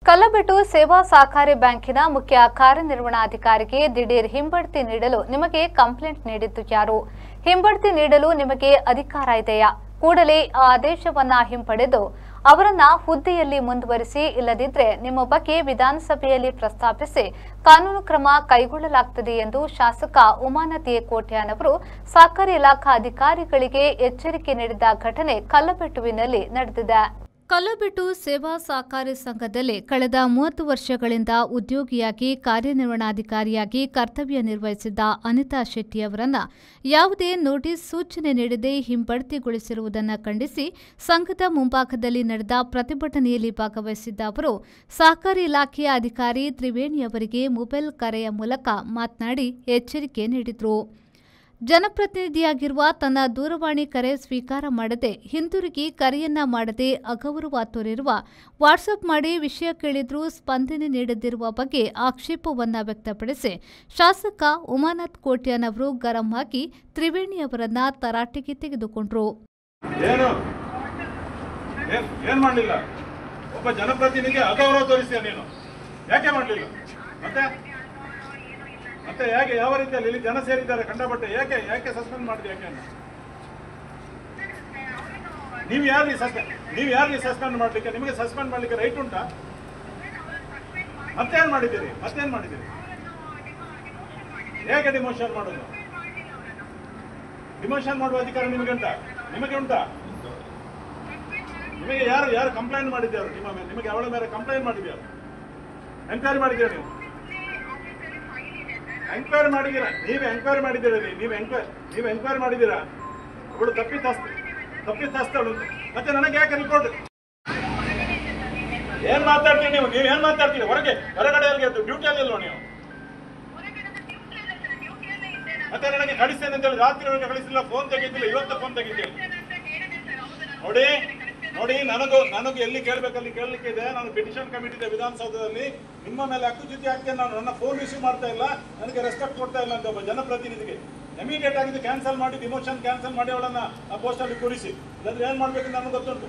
ಕಲ್ಲಬೆಟ್ಟು ಸೇವಾ ಸಹಕಾರಿ ಬ್ಯಾಂಕಿನ ಮುಖ್ಯ ಕಾರ್ಯನಿರ್ವಹಣಾಧಿಕಾರಿಗೆ ದಿಢೀರ್ ಹಿಂಬಡ್ತಿ ನೀಡಲು ನಿಮಗೆ ಕಂಪ್ಲೇಂಟ್ ನೀಡಿದ್ದು ಯಾರು? ಹಿಂಬಡ್ತಿ ನೀಡಲು ನಿಮಗೆ ಅಧಿಕಾರ ಇದೆಯಾ? ಕೂಡಲೇ ಆ ಆದೇಶವನ್ನ ಹಿಂಪಡೆದು ಅವರನ್ನ ಹುದ್ದೆಯಲ್ಲಿ ಮುಂದುವರಿಸಿ, ಇಲ್ಲದಿದ್ದರೆ ನಿಮ್ಮ ಬಗ್ಗೆ ವಿಧಾನಸಭೆಯಲ್ಲಿ ಪ್ರಸ್ತಾಪಿಸಿ ಕಾನೂನು ಕ್ರಮ ಕೈಗೊಳ್ಳಲಾಗುತ್ತದೆ ಎಂದು ಶಾಸಕ ಉಮಾನಾಥ್ ಕೋಟ್ಯಾನ್ ಅವರು ಸಹಕಾರಿ ಇಲಾಖಾ ಅಧಿಕಾರಿಗಳಿಗೆ ಎಚ್ಚರಿಕೆ ನೀಡಿದ ಘಟನೆ ಕಲ್ಲಬೆಟ್ಟುವಿನಲ್ಲಿ ನಡೆದಿದೆ. ಕಲ್ಲಬೆಟ್ಟು ಸೇವಾ ಸಹಕಾರಿ ಸಂಘದಲ್ಲಿ ಕಳೆದ 30 ವರ್ಷಗಳಿಂದ ಉದ್ಯೋಗಿಯಾಗಿ ಕಾರ್ಯನಿರ್ವಹಣಾಧಿಕಾರಿಯಾಗಿ ಕರ್ತವ್ಯ ನಿರ್ವಹಿಸಿದ್ದ ಅನಿತಾ ಶೆಟ್ಟಿ ಅವರನ್ನು ಯಾವುದೇ ನೋಟಿಸ್ ಸೂಚನೆ ನೀಡದೆ ಹಿಂಬಡ್ತಿಗೊಳಿಸಿರುವುದನ್ನು ಖಂಡಿಸಿ ಸಂಘದ ಮುಂಭಾಗದಲ್ಲಿ ನಡೆದ ಪ್ರತಿಭಟನೆಯಲ್ಲಿ ಭಾಗವಹಿಸಿದ್ದ ಅವರು ಸಹಕಾರಿ ಇಲಾಖೆಯ ಅಧಿಕಾರಿ ತ್ರಿವೇಣಿ ಅವರಿಗೆ ಮೊಬೈಲ್ ಕರೆಯ ಮೂಲಕ ಮಾತನಾಡಿ ಎಚ್ಚರಿಕೆ ನೀಡಿದರು. ಜನಪ್ರತಿನಿಧಿಯಾಗಿರುವ ತನ್ನ ದೂರವಾಣಿ ಕರೆ ಸ್ವೀಕಾರ ಮಾಡದೆ ಹಿಂದಿರುಗಿ ಕರೆಯನ್ನ ಮಾಡದೆ ಅಗೌರವ ತೋರಿರುವ, ವಾಟ್ಸಪ್ ಮಾಡಿ ವಿಷಯ ಕೇಳಿದ್ರೂ ಸ್ಪಂದನೆ ನೀಡದಿರುವ ಬಗ್ಗೆ ಆಕ್ಷೇಪವನ್ನ ವ್ಯಕ್ತಪಡಿಸಿ ಶಾಸಕ ಉಮಾನಾಥ್ ಕೋಟ್ಯಾನ್ ಅವರು ಗರಂ ಆಗಿ ತ್ರಿವೇಣಿ ಅವರನ್ನ ತರಾಟೆಗೆ ತೆಗೆದುಕೊಂಡರು. ಒಬ್ಬ ಜನಪ್ರತಿನಿಧಿಗೆ ಅಗೌರವ ತೋರಿಸಿದ ನೀನು ಯಾಕೆ ಮಾಡಲಿಲ್ಲ? ಮತ್ತೆ ಯಾಕೆ ಯಾವ ರೀತಿಯಲ್ಲಿ ಇಲ್ಲಿ ಜನ ಸೇರಿದ್ದಾರೆ ಕಂಡಪಟ್ಟೆ ಯಾಕೆ ಸಸ್ಪೆಂಡ್ ಮಾಡಿದೆ? ಯಾಕೆ ನೀವು ಯಾರು ಸಸ್ಪೆಂಡ್ ಮಾಡ್ಲಿಕ್ಕೆ? ನಿಮಗೆ ಸಸ್ಪೆಂಡ್ ಮಾಡ್ಲಿಕ್ಕೆ ರೈಟ್ ಉಂಟಾ? ಮತ್ತೇನ್ ಮಾಡಿದ್ದೀರಿ? ಹೇಗೆ ಡಿಮೋಷನ್ ಮಾಡೋದು? ಡಿಮೋಷನ್ ಮಾಡುವ ಅಧಿಕಾರ ನಿಮಗೆ ಉಂಟಾ? ನಿಮಗೆ ಯಾರು ಕಂಪ್ಲೇಂಟ್ ಮಾಡಿದ್ದಾರೆ? ನಿಮಗೆ ಅವಳ ಮೇಲೆ ಕಂಪ್ಲೇಂಟ್ ಮಾಡಿದ್ಯಾರು? ಎನ್ಕ್ವೈರಿ ಮಾಡಿದ್ದೀರಾ? ಎಂಕ್ವೈರಿ ಮಾಡಿದ್ದೀರಾ? ನೀವು ಎಂಕ್ವೈರಿ ಮಾಡಿದ್ದೀರಾ? ಅವಳು ತಪ್ಪಿತಸ್ಥಳು. ಮತ್ತೆ ನನಗೆ ಯಾಕೆ ರಿಪೋರ್ಟ್? ಏನ್ ಮಾತಾಡ್ತೀರಿ ನೀವು? ಏನ್ ಮಾತಾಡ್ತೀರಿ? ಹೊರಗಡೆ ಡ್ಯೂಟಿಯಲ್ಲಿ ಇಲ್ವ ನೀವು? ಮತ್ತೆ ನನಗೆ ಕಳಿಸ್ತೇನೆ ಅಂತ ಹೇಳಿ ರಾತ್ರಿ ಒಳಗೆ ಕಳಿಸಿಲ್ಲ, ಫೋನ್ ತೆಗಿತಿಲ್ಲ, ಇವತ್ತು ಫೋನ್ ತೆಗಿತಿಲ್ಲ. ನೋಡಿ ನನಗೂ ಎಲ್ಲಿ ಕೇಳಬೇಕಲ್ಲಿ ಕೇಳಲಿಕ್ಕೆ ಇದೆ. ನಾನು ಪಿಟಿಷನ್ ಕಮಿಟಿ ಇದೆ ವಿಧಾನಸೌಧದಲ್ಲಿ. ನಿಮ್ಮ ಮೇಲೆ ಹಕ್ಕುಚ್ಯುತಿ ಆಗ್ತೇನೆ. ನಾನು ನನ್ನ ಫೋನ್ ರಿಸೀವ್ ಮಾಡ್ತಾ ಇಲ್ಲ, ನನಗೆ ರೆಸ್ಪೆಕ್ಟ್ ಕೊಡ್ತಾ ಇಲ್ಲ ಅಂತ ಒಬ್ಬ ಜನಪ್ರತಿನಿಧಿಗೆ ಇಮಿಡಿಯೇಟ್ ಆಗಿ ಕ್ಯಾನ್ಸಲ್ ಮಾಡಿ, ಡಿಮೋಷನ್ ಕ್ಯಾನ್ಸಲ್ ಮಾಡಿ ಅವಳನ್ನ ಆ ಪೋಸ್ಟ್ ಅಲ್ಲಿ ಕೂರಿಸಿ. ಇಲ್ಲಾಂದ್ರೆ ಏನ್ ಮಾಡ್ಬೇಕು ನನಗೆ ಗೊತ್ತುಂಟು.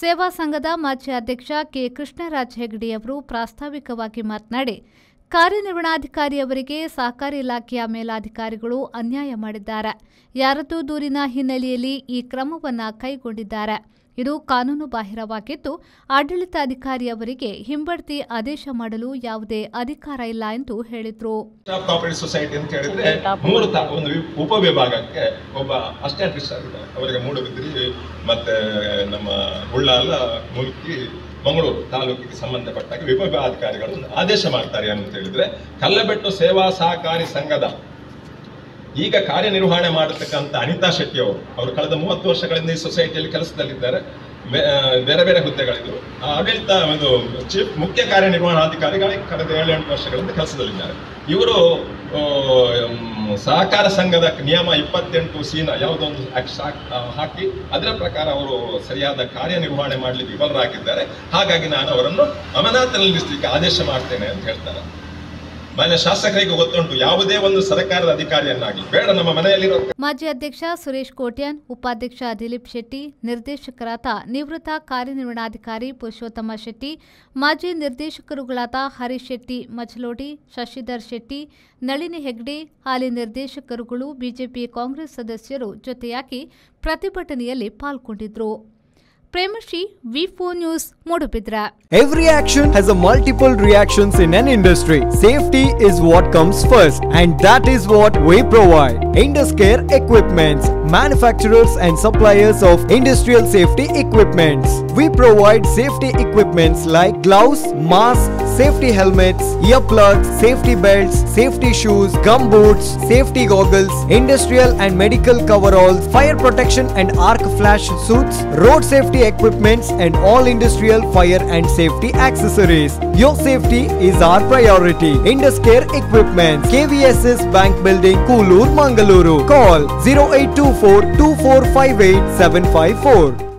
ಸೇವಾ ಸಂಘದ ಮಾಜಿ ಅಧ್ಯಕ್ಷ ಕೆ ಕೃಷ್ಣರಾಜ್ ಹೆಗ್ಡೆ ಅವರು ಪ್ರಾಸ್ತಾವಿಕವಾಗಿ ಮಾತನಾಡಿ, ಕಾರ್ಯನಿರ್ವಹಣಾಧಿಕಾರಿಯವರಿಗೆ ಸಹಕಾರಿ ಇಲಾಖೆಯ ಮೇಲಾಧಿಕಾರಿಗಳು ಅನ್ಯಾಯ ಮಾಡಿದ್ದಾರೆ. ಯಾರದೂ ದೂರಿನ ಹಿನ್ನೆಲೆಯಲ್ಲಿ ಈ ಕ್ರಮವನ್ನು ಕೈಗೊಂಡಿದ್ದಾರೆ. ಇದು ಕಾನೂನು ಬಾಹಿರವಾಗಿದ್ದು ಆಡಳಿತಾಧಿಕಾರಿಯವರಿಗೆ ಹಿಂಬಡ್ತಿ ಆದೇಶ ಮಾಡಲು ಯಾವುದೇ ಅಧಿಕಾರ ಇಲ್ಲ ಎಂದು ಹೇಳಿದರು. ಸೊಸೈಟಿ ಅಂತ ಹೇಳಿದ್ರೆ ಒಂದು ಉಪವಿಭಾಗಕ್ಕೆ ಒಬ್ಬ ಅಸಿಸ್ಟೆಂಟ್ ರಿಜಿಸ್ಟ್ರಾರ್ ಅವರಿಗೆ ಮೂಡುಬಿದಿರೆ ಮತ್ತೆ ನಮ್ಮ ಉಳ್ಳಾಲ ಮುಲ್ಕಿ ಮಂಗಳೂರು ತಾಲೂಕಿಗೆ ಸಂಬಂಧಪಟ್ಟಾಗ ವಿಭಾಗಾಧಿಕಾರಿಗಳು ಆದೇಶ ಮಾಡ್ತಾರೆ ಅಂತ ಹೇಳಿದ್ರೆ, ಕಲ್ಲಬೆಟ್ಟು ಸೇವಾ ಸಹಕಾರಿ ಸಂಘದ ಈಗ ಕಾರ್ಯನಿರ್ವಹಣೆ ಮಾಡತಕ್ಕಂಥ ಅನಿತಾ ಶೆಟ್ಟಿ ಅವರು ಕಳೆದ 30 ವರ್ಷಗಳಿಂದ ಈ ಸೊಸೈಟಿಯಲ್ಲಿ ಕೆಲಸದಲ್ಲಿದ್ದಾರೆ. ಬೇರೆ ಬೇರೆ ಹುದ್ದೆಗಳಿದ್ರು. ಆಡಳಿತ ಚೀಫ್ ಮುಖ್ಯ ಕಾರ್ಯನಿರ್ವಹಣಾಧಿಕಾರಿಗಳಿಗೆ ಕಳೆದ 7-8 ವರ್ಷಗಳಿಂದ ಕೆಲಸದಲ್ಲಿದ್ದಾರೆ. ಇವರು ಸಹಕಾರ ಸಂಘದ ನಿಯಮ 28C ಯಾವುದೊಂದು ಹಾಕಿ ಅದರ ಪ್ರಕಾರ ಅವರು ಸರಿಯಾದ ಕಾರ್ಯನಿರ್ವಹಣೆ ಮಾಡಲಿಕ್ಕೆ ವಿಫಲರಾಗಿದ್ದಾರೆ. ಹಾಗಾಗಿ ನಾನು ಅವರನ್ನು ಅಮಾನತಿನಲ್ಲಿ ನಿಲ್ಲಿಸಲಿಕ್ಕೆ ಆದೇಶ ಮಾಡ್ತೇನೆ ಅಂತ ಹೇಳ್ತಾರೆ. ಮಾನ್ಯ ಶಾಸಕರಿಗೆ ಗೊತ್ತುಂಟು, ಯಾವುದೇ ಒಂದು ಸರ್ಕಾರದ ಅಧಿಕಾರಿಯನ್ನಾಗಿ ಬೇಡ ನಮ್ಮ ಮನೆಯಲ್ಲಿರೋ. ಮಾಜಿ ಅಧ್ಯಕ್ಷ ಸುರೇಶ್ ಕೋಟ್ಯಾನ್, ಉಪಾಧ್ಯಕ್ಷ ದಿಲೀಪ್ ಶೆಟ್ಟಿ, ನಿರ್ದೇಶಕರಾದ ನಿವೃತ್ತ ಕಾರ್ಯನಿರ್ವಹಣಾಧಿಕಾರಿ ಪುರುಷೋತ್ತಮ ಶೆಟ್ಟಿ, ಮಾಜಿ ನಿರ್ದೇಶಕರುಗಳಾದ ಹರೀಶ್ ಶೆಟ್ಟಿ ಮಚಲೋಡಿ, ಶಶಿಧರ್ ಶೆಟ್ಟಿ, ನಳಿನಿ ಹೆಗ್ಡೆ, ಹಾಲಿ ನಿರ್ದೇಶಕರುಗಳು, ಬಿಜೆಪಿ ಕಾಂಗ್ರೆಸ್ ಸದಸ್ಯರು ಜೊತೆಯಾಗಿ ಪ್ರತಿಭಟನೆಯಲ್ಲಿ ಪಾಲ್ಗೊಂಡಿದ್ದರು. Premashree, V4 News, Moodbidri. Every action has a multiple reactions in an industry. Safety is what comes first, and that is what we provide. Induscare Equipments, manufacturers and suppliers of industrial safety equipments. We provide safety equipments like gloves, masks, safety helmets, earplugs, safety belts, safety shoes, gum boots, safety goggles, industrial and medical coveralls, fire protection and arc flash suits, road safety equipments, and all industrial fire and safety accessories. Your safety is our priority. Induscare Equipments, KVSS Bank Building, Koolur, Mangaluru. Call 0824 2458 754.